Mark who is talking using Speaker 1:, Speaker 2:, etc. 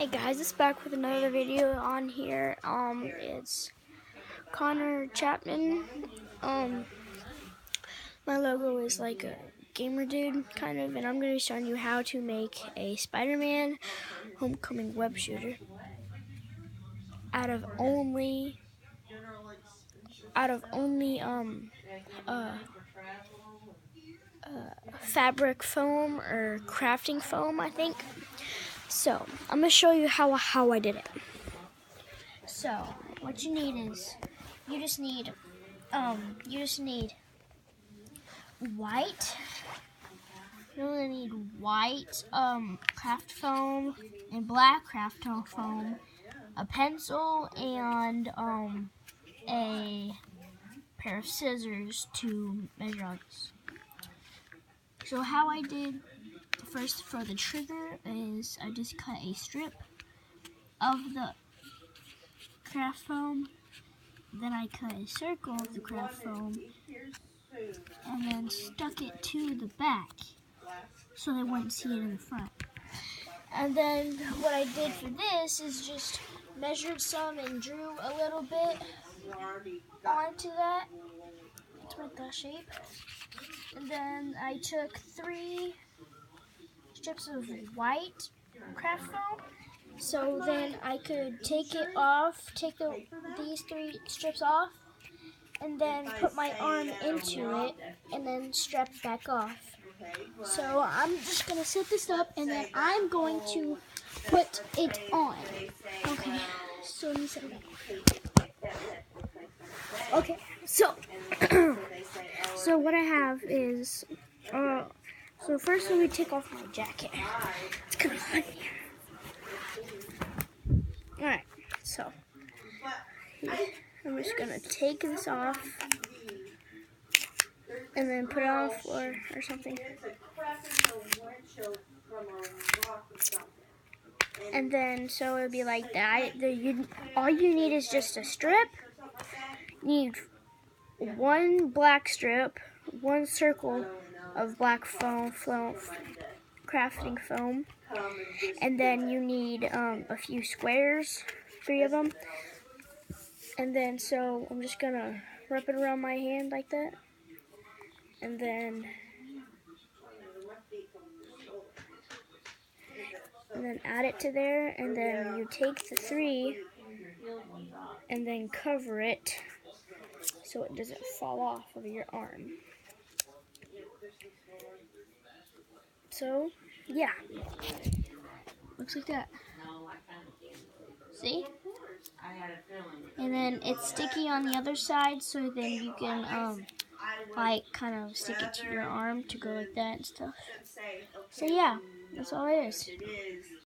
Speaker 1: Hey guys, it's back with another video on here. It's Connor Chapman. My logo is like a gamer dude, kind of, and I'm going to be showing you how to make a Spider-Man Homecoming web shooter out of only fabric foam or crafting foam, I think. So I'm going to show you how I did it. So what you need is you just need white. You only need white craft foam and black craft foam, a pencil, and a pair of scissors to measure on this. So how I did first for the trigger is I just cut a strip of the craft foam, then I cut a circle of the craft foam, and then stuck it to the back so they wouldn't see it in the front. And then what I did for this is just measured some and drew a little bit onto that to make that shape. And then I took 3 strips of white craft foam, so then I could take it off, these 3 strips off, and then put my arm into it and then strap it back off. So I'm just going to set this up and then I'm going to put it on. Okay, so let me set it up. Okay, so so what I have is, so first let me take off my jacket. It's kind of hot here. Alright, so I'm just going to take this off and then put it on the floor or something. And then so it'll be like that. All you need is just a strip. You need 1 black strip, 1 circle of black foam, crafting foam, and then you need a few squares, 3 of them. And then so I'm just gonna wrap it around my hand like that, and then add it to there, and then you take the 3 and then cover it so it doesn't fall off of your arm. So yeah, looks like that. See? And then it's sticky on the other side, so then you can like kind of stick it to your arm to go like that and stuff. So yeah, that's all it is.